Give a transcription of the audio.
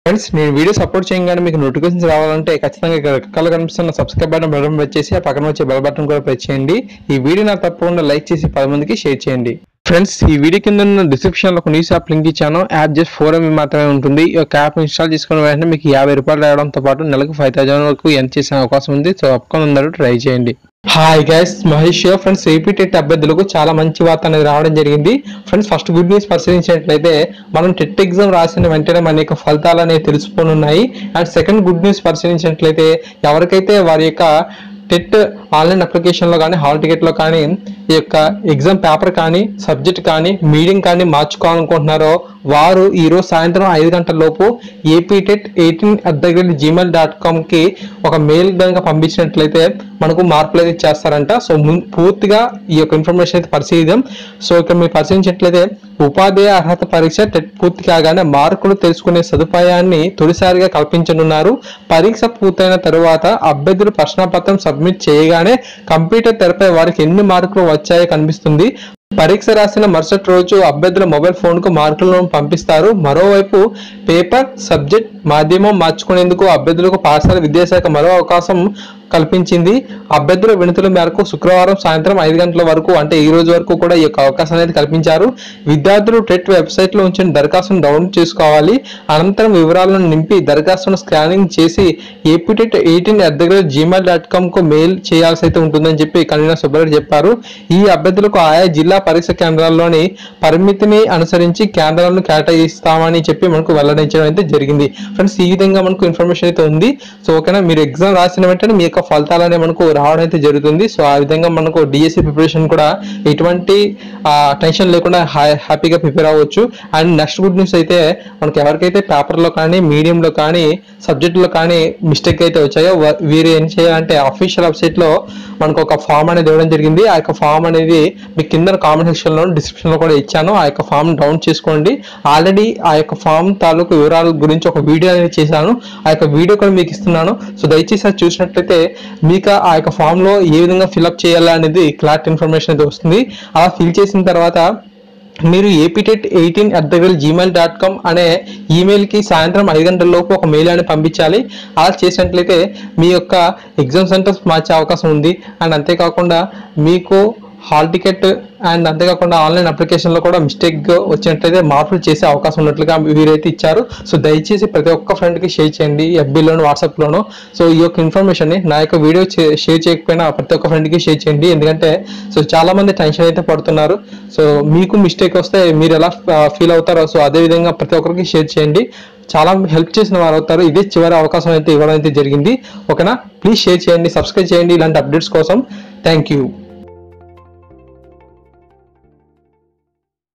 Friends నేను video support చేయగానే మీకు నోటిఫికేషన్స్ రావాలంటే ఖచ్చితంగా ఇక్కడ రెక్కలు కనిపిస్తున్న సబ్స్క్రైబ్ బటన్ ప్రెస్ చేసి ఆ పక్కన వచ్చే బెల్ బటన్ కూడా ప్రెస్ చేయండి. ఈ వీడియో నాకు తప్పకుండా లైక్ చేసి 10 మందికి షేర్ చేయండి. ఫ్రెండ్స్ ఈ వీడియో కింద ఉన్న డిస్క్రిప్షన్ లో ఒక న్యూస్ యాప్ లింక్ ఇచ్చాను. యాప్ జస్ట్ 4 MB మాత్రమే ఉంటుంది. ఈ యాప్ ఇన్స్టాల్ చేసుకున్న వెంటనే మీకు 50 రూపాయలు రావడంతో పాటు నెలకు 5000 వరకు ఎర్న్ చేసే అవకాశం ఉంది. సో తప్పకుండా అందరూ ట్రై చేయండి. Hi guys, Mahesh friends. AP TET అభ్యర్థులకు చాలా మంచి వార్త అనేది రావడం జరిగింది. ఫ్రెండ్స్ ఫస్ట్ గుడ్ న్యూస్ పరిశీలించినట్లయితే మనం టెట్ ఎగ్జామ్ రాసిన వెంటనే మన యొక్క ఫలితాలు అనేవి తెలుసుకోనున్నాయి. అండ్ సెకండ్ గుడ్ న్యూస్ పరిశీలించినట్లయితే ఎవరికైతే వారి యొక్క టెట్ ఆన్లైన్ అప్లికేషన్లో కానీ హాల్ టికెట్లో కానీ ఈ యొక్క ఎగ్జామ్ పేపర్ కానీ సబ్జెక్ట్ కానీ మీడియం కానీ మార్చుకోవాలనుకుంటున్నారో వారు ఈరోజు సాయంత్రం 5 గంటల లోపు aptet18@gmail.comకి ఒక మెయిల్ కనుక పంపించినట్లయితే మనకు మార్పులు అయితే చేస్తారంట. సో పూర్తిగా ఈ యొక్క ఇన్ఫర్మేషన్ అయితే పరిశీలిద్దాం. సో ఇక్కడ మీరు పరిశీలించినట్లయితే ఉపాధ్యాయ అర్హత పరీక్ష టెట్ పూర్తి కాగానే మార్కులు తెలుసుకునే సదుపాయాన్ని తొలిసారిగా కల్పించనున్నారు. పరీక్ష పూర్తయిన తరువాత అభ్యర్థులు ప్రశ్నపత్రం సబ్మిట్ చేయగానే కంప్యూటర్ తెరపై వారికి ఎన్ని మార్కులు వచ్చాయో కనిపిస్తుంది. పరీక్ష రాసిన మరుసటి రోజు అభ్యర్థుల మొబైల్ ఫోన్కు మార్కులను పంపిస్తారు. మరోవైపు పేపర్ సబ్జెక్ట్ మాధ్యమం మార్చుకునేందుకు అభ్యర్థులకు పాఠశాల విద్యాశాఖ మరో అవకాశం కల్పించింది. అభ్యర్థుల వినతుల మేరకు శుక్రవారం సాయంత్రం 5 గంటల వరకు అంటే ఈ రోజు వరకు కూడా ఈ యొక్క అవకాశం అనేది కల్పించారు. విద్యార్థులు టెట్ వెబ్సైట్ లో ఉంచిన దరఖాస్తును డౌన్లోడ్ చేసుకోవాలి. అనంతరం వివరాలను నింపి దరఖాస్తును స్కానింగ్ చేసి aptet18@gmail.comకు మెయిల్ చేయాల్సి అయితే ఉంటుందని చెప్పి కన్వీనర్ సుబ్బారెడ్డి చెప్పారు. ఈ అభ్యర్థులకు ఆయా జిల్లా పరీక్ష కేంద్రాల్లోని పరిమితిని అనుసరించి కేంద్రాలను కేటాయిస్తామని చెప్పి మనకు వెల్లడించడం అయితే జరిగింది. ఫ్రెండ్స్ ఈ విధంగా మనకు ఇన్ఫర్మేషన్ అయితే ఉంది. సో ఓకేనా, మీరు ఎగ్జామ్ రాసిన వెంటనే మీ యొక్క ఫలితాలనే మనకు రావడం అయితే జరుగుతుంది. సో ఆ విధంగా మనకు డిఎస్సి ప్రిపరేషన్ కూడా ఎటువంటి టెన్షన్ లేకుండా హ్యాపీగా ప్రిపేర్ అవ్వచ్చు. అండ్ నెక్స్ట్ గుడ్ న్యూస్ అయితే మనకి ఎవరికైతే పేపర్లో కానీ మీడియంలో కానీ సబ్జెక్టులో కానీ మిస్టేక్ అయితే వచ్చాయో వీరు ఏం చేయాలంటే అఫీషియల్ వెబ్సైట్లో మనకు ఒక ఫామ్ అనేది ఇవ్వడం జరిగింది. ఆ యొక్క ఫామ్ అనేది మీ కింద కామెంట్ సెక్షన్లో డిస్క్రిప్షన్లో కూడా ఇచ్చాను. ఆ యొక్క ఫామ్ డౌన్ చేసుకోండి. ఆల్రెడీ ఆ యొక్క ఫామ్ తాలూకు వివరాల గురించి ఒక వీడియో అనేది చేశాను. ఆ యొక్క వీడియో కూడా మీకు ఇస్తున్నాను. సో దయచేసి అది చూసినట్లయితే మీకు ఆ యొక్క ఫామ్ లో ఏ విధంగా ఫిల్అప్ చేయాలా అనేది క్లారిటీ ఇన్ఫర్మేషన్ అయితే వస్తుంది. అలా ఫిల్ చేసిన తర్వాత మీరు aptet18@gmail.com అనే ఈమెయిల్కి సాయంత్రం 5 గంటల లోపు ఒక మెయిల్ అని పంపించాలి. అలా చేసినట్లయితే మీ యొక్క ఎగ్జామ్ సెంటర్స్ మార్చే అవకాశం ఉంది. అండ్ అంతేకాకుండా మీకు హాల్ టికెట్ అండ్ అంతేకాకుండా ఆన్లైన్ అప్లికేషన్లో కూడా మిస్టేక్ వచ్చినట్లయితే మార్పులు చేసే అవకాశం ఉన్నట్లుగా వీరైతే ఇచ్చారు. సో దయచేసి ప్రతి ఒక్క ఫ్రెండ్కి షేర్ చేయండి, FBలోను వాట్సాప్లోను. సో ఈ యొక్క ఇన్ఫర్మేషన్ని నా యొక్క వీడియో షేర్ చేయకపోయినా ప్రతి ఒక్క ఫ్రెండ్కి షేర్ చేయండి. ఎందుకంటే సో చాలామంది టెన్షన్ అయితే పడుతున్నారు. సో మీకు మిస్టేక్ వస్తే మీరు ఎలా ఫీల్ అవుతారో సో అదేవిధంగా ప్రతి ఒక్కరికి షేర్ చేయండి. చాలా హెల్ప్ చేసిన వారు అవుతారు. ఇదే చివరి అవకాశం అయితే ఇవ్వడం అయితే జరిగింది. ఓకేనా, ప్లీజ్ షేర్ చేయండి, సబ్స్క్రైబ్ చేయండి ఇలాంటి అప్డేట్స్ కోసం. Thank you.